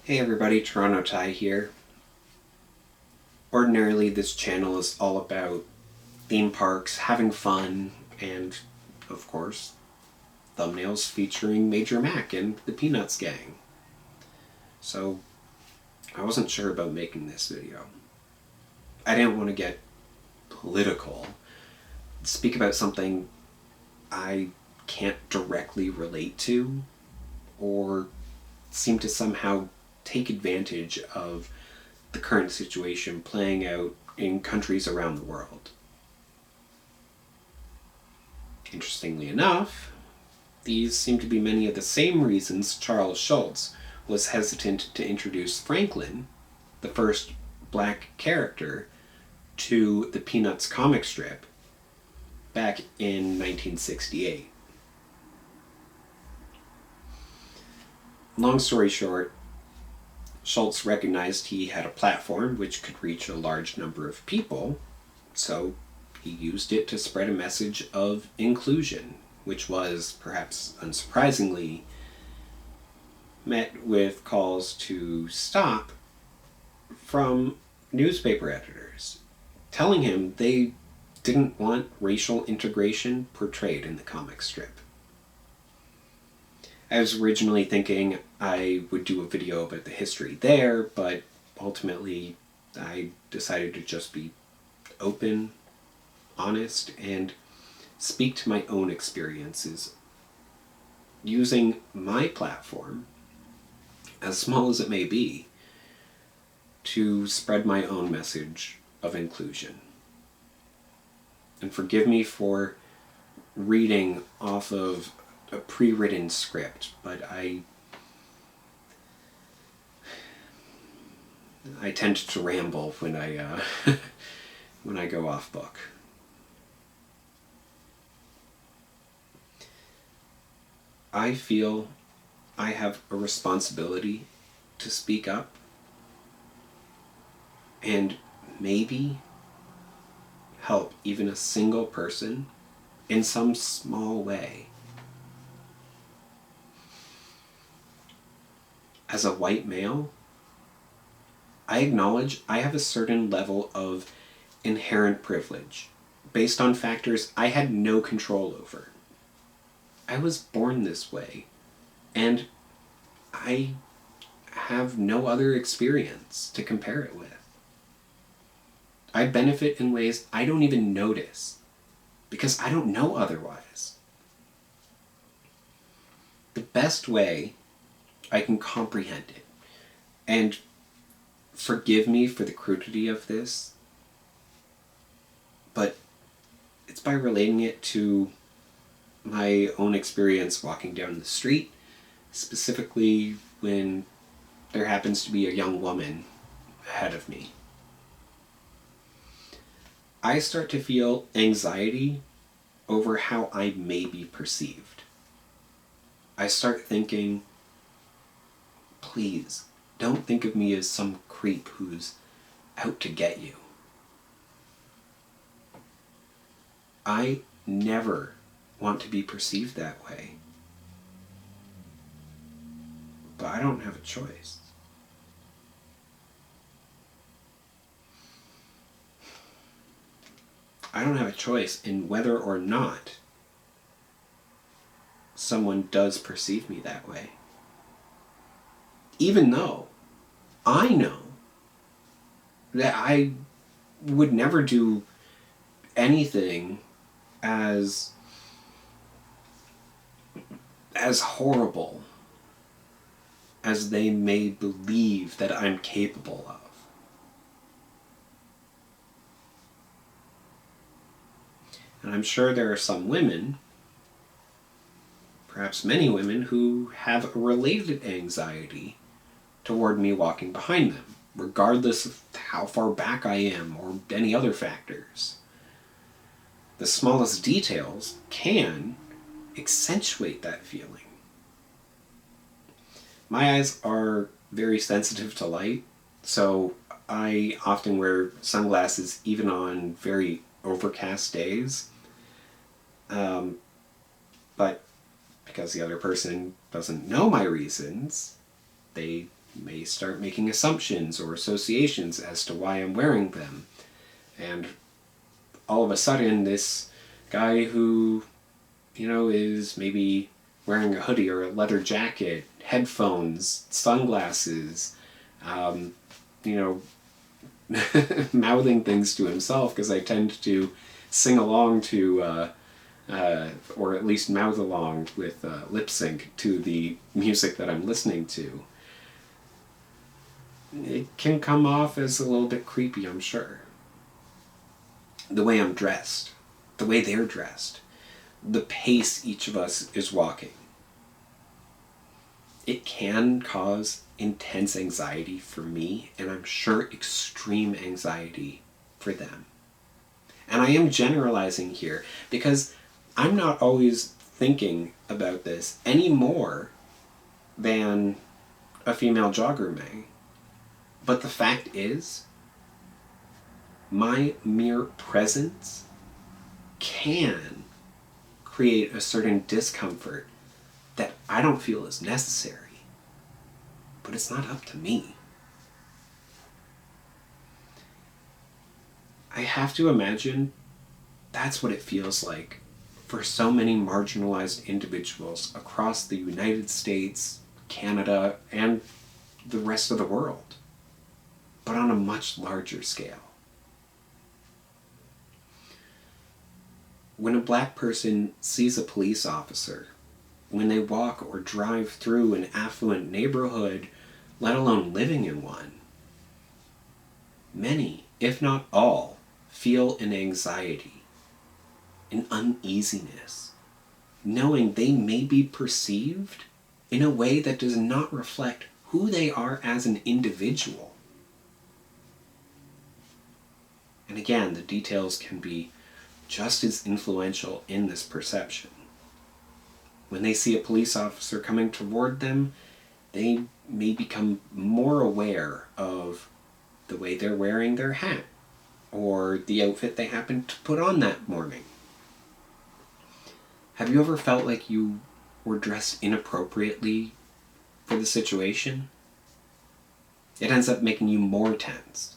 Hey everybody, Toronto Ty here. Ordinarily this channel is all about theme parks, having fun, and, of course, thumbnails featuring Major Mac and the Peanuts gang. So, I wasn't sure about making this video. I didn't want to get political, speak about something I can't directly relate to, or seem to somehow take advantage of the current situation playing out in countries around the world. Interestingly enough, these seem to be many of the same reasons Charles Schulz was hesitant to introduce Franklin, the first black character, to the Peanuts comic strip back in 1968. Long story short, Schulz recognized he had a platform which could reach a large number of people, so he used it to spread a message of inclusion, which was, perhaps unsurprisingly, met with calls to stop from newspaper editors, telling him they didn't want racial integration portrayed in the comic strip. I was originally thinking I would do a video about the history there, but ultimately I decided to just be open, honest, and speak to my own experiences using my platform, as small as it may be, to spread my own message of inclusion. And forgive me for reading off of a pre-written script, but I tend to ramble when I when I go off book. I feel I have a responsibility to speak up and maybe help even a single person in some small way. As a white male, I acknowledge I have a certain level of inherent privilege based on factors I had no control over. I was born this way, and I have no other experience to compare it with. I benefit in ways I don't even notice, because I don't know otherwise. The best way I can comprehend it, and forgive me for the crudity of this, but it's by relating it to my own experience walking down the street, specifically when there happens to be a young woman ahead of me. I start to feel anxiety over how I may be perceived. I start thinking, please, don't think of me as some creep who's out to get you. I never want to be perceived that way. But I don't have a choice. I don't have a choice in whether or not someone does perceive me that way. Even though I know that I would never do anything as horrible as they may believe that I'm capable of. And I'm sure there are some women, perhaps many women, who have a related anxiety toward me walking behind them, regardless of how far back I am or any other factors. The smallest details can accentuate that feeling. My eyes are very sensitive to light, so I often wear sunglasses even on very overcast days. But because the other person doesn't know my reasons, they may start making assumptions or associations as to why I'm wearing them. And all of a sudden, this guy who, is maybe wearing a hoodie or a leather jacket, headphones, sunglasses, mouthing things to himself, because I tend to sing along to, or at least mouth along with lip sync to the music that I'm listening to. It can come off as a little bit creepy, I'm sure. The way I'm dressed, the way they're dressed, the pace each of us is walking. It can cause intense anxiety for me, and I'm sure extreme anxiety for them. And I am generalizing here because I'm not always thinking about this any more than a female jogger may. But the fact is, my mere presence can create a certain discomfort that I don't feel is necessary. But it's not up to me. I have to imagine that's what it feels like for so many marginalized individuals across the United States, Canada, and the rest of the world, but on a much larger scale. When a black person sees a police officer, when they walk or drive through an affluent neighborhood, let alone living in one, many, if not all, feel an anxiety, an uneasiness, knowing they may be perceived in a way that does not reflect who they are as an individual. And again, the details can be just as influential in this perception. When they see a police officer coming toward them, they may become more aware of the way they're wearing their hat or the outfit they happen to put on that morning. Have you ever felt like you were dressed inappropriately for the situation? It ends up making you more tense,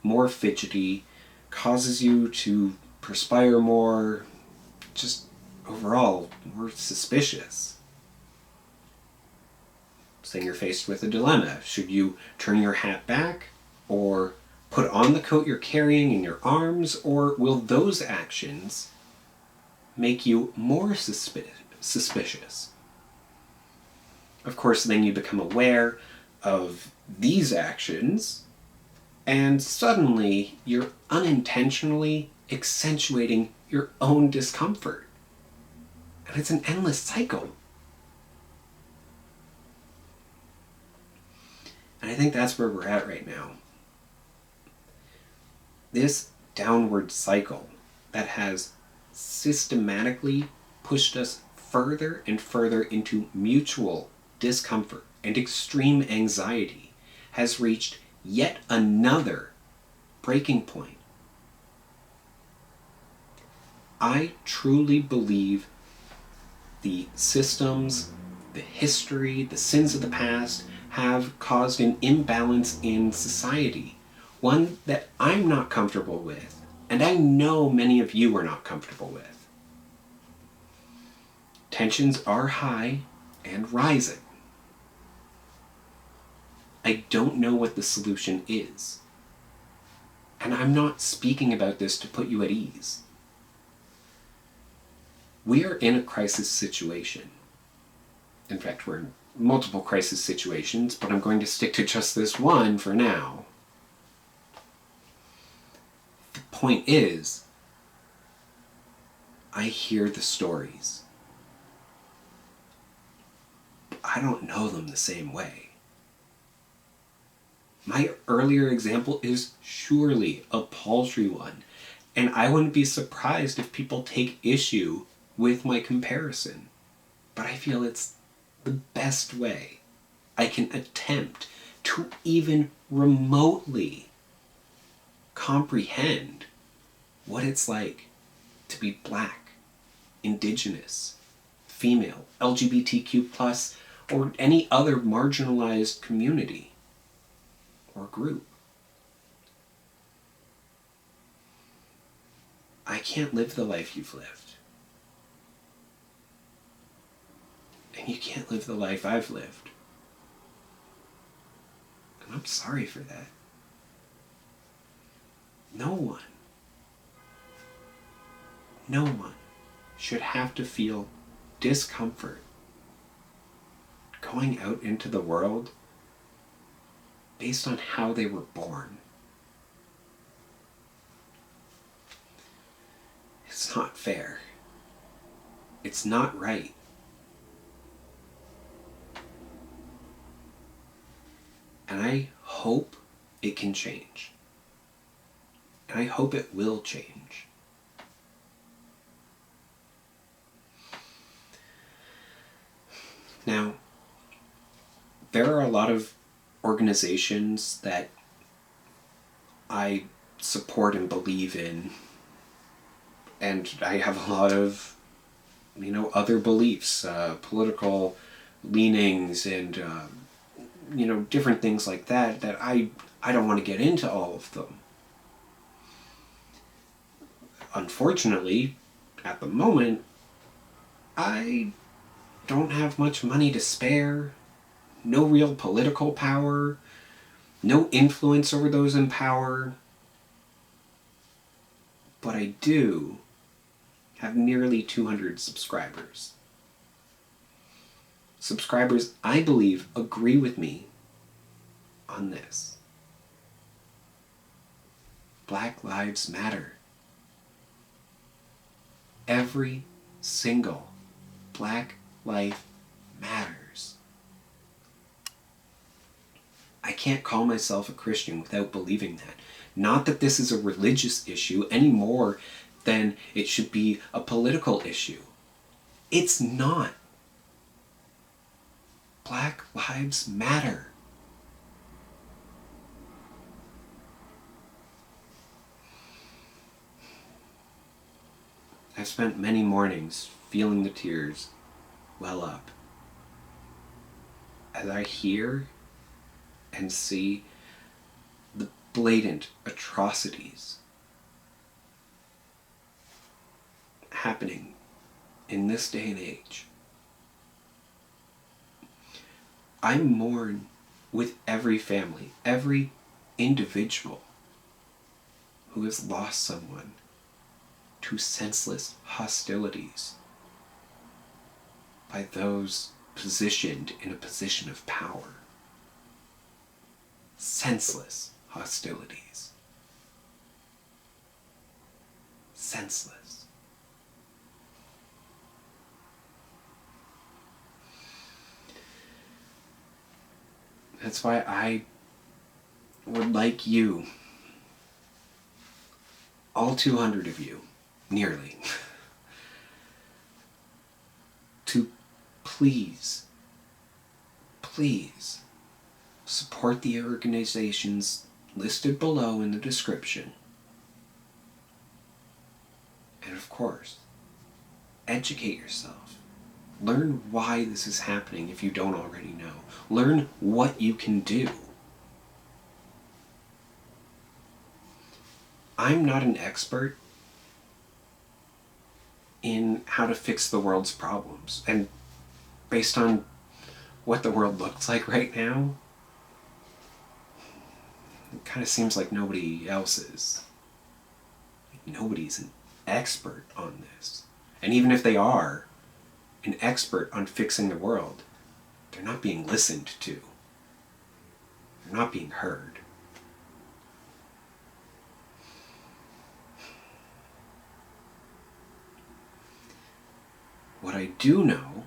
more fidgety, causes you to perspire more, just overall more suspicious. So then you're faced with a dilemma. Should you turn your hat back or put on the coat you're carrying in your arms, or will those actions make you more suspicious? Of course, then you become aware of these actions, and suddenly you're unintentionally accentuating your own discomfort. And it's an endless cycle. And I think that's where we're at right now. This downward cycle that has systematically pushed us further and further into mutual discomfort and extreme anxiety has reached yet another breaking point. I truly believe the systems, the history, the sins of the past have caused an imbalance in society, one that I'm not comfortable with, and I know many of you are not comfortable with. Tensions are high and rising. I don't know what the solution is. And I'm not speaking about this to put you at ease. We are in a crisis situation. In fact, we're in multiple crisis situations, but I'm going to stick to just this one for now. The point is, I hear the stories. I don't know them the same way. My earlier example is surely a paltry one, and I wouldn't be surprised if people take issue with my comparison. But I feel it's the best way I can attempt to even remotely comprehend what it's like to be black, indigenous, female, LGBTQ+, or any other marginalized community or group. I can't live the life you've lived. And you can't live the life I've lived. And I'm sorry for that. No one should have to feel discomfort going out into the world based on how they were born. It's not fair. It's not right. And I hope it can change. And I hope it will change. Now, there are a lot of organizations that I support and believe in, and I have a lot of, other beliefs, political leanings, and different things like that I don't want to get into all of them. Unfortunately, at the moment, I don't have much money to spare, no real political power, no influence over those in power, but I do have nearly 200 subscribers. Subscribers, I believe, agree with me on this. Black Lives Matter. Every single Black life matters. I can't call myself a Christian without believing that. Not that this is a religious issue any more than it should be a political issue. It's not. Black lives matter. I've spent many mornings feeling the tears well up as I hear and see the blatant atrocities happening in this day and age. I mourn with every family, every individual who has lost someone to senseless hostilities by those positioned in a position of power. Senseless hostilities. Senseless. That's why I would like you, all 200 of you, nearly, to please support the organizations listed below in the description. And of course, educate yourself. Learn why this is happening if you don't already know. Learn what you can do. I'm not an expert in how to fix the world's problems. And based on what the world looks like right now, it kind of seems like nobody else is. Nobody's an expert on this. And even if they are an expert on fixing the world, they're not being listened to. They're not being heard. What I do know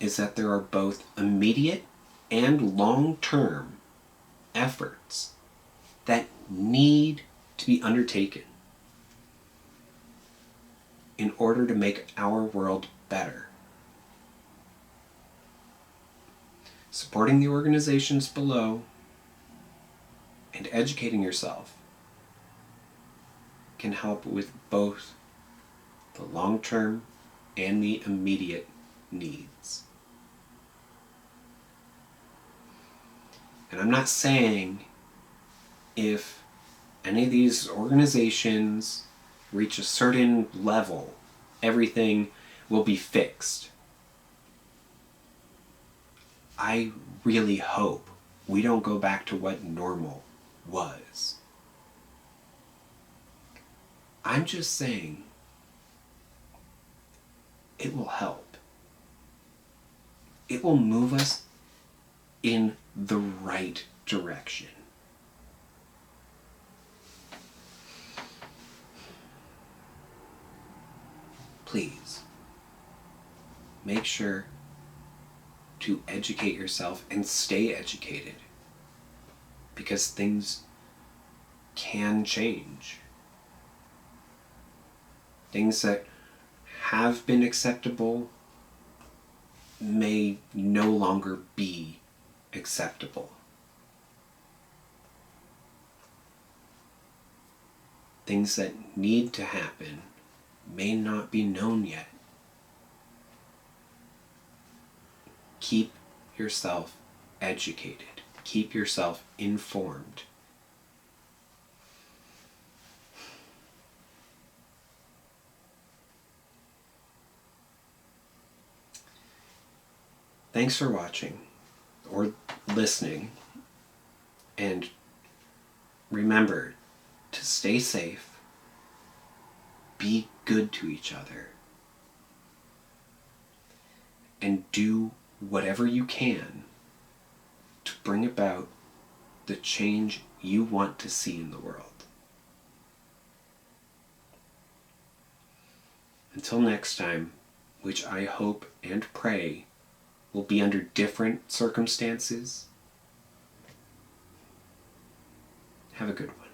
is that there are both immediate and long-term efforts that need to be undertaken in order to make our world better. Supporting the organizations below and educating yourself can help with both the long-term and the immediate needs. And I'm not saying if any of these organizations reach a certain level, everything will be fixed. I really hope we don't go back to what normal was. I'm just saying it will help. It will move us in the right direction. Please, make sure to educate yourself and stay educated, because things can change. Things that have been acceptable may no longer be acceptable. Things that need to happen may not be known yet. Keep yourself educated. Keep yourself informed. Thanks for watching or listening, and remember to stay safe, be good to each other, and do whatever you can to bring about the change you want to see in the world. Until next time, which I hope and pray will be under different circumstances, have a good one.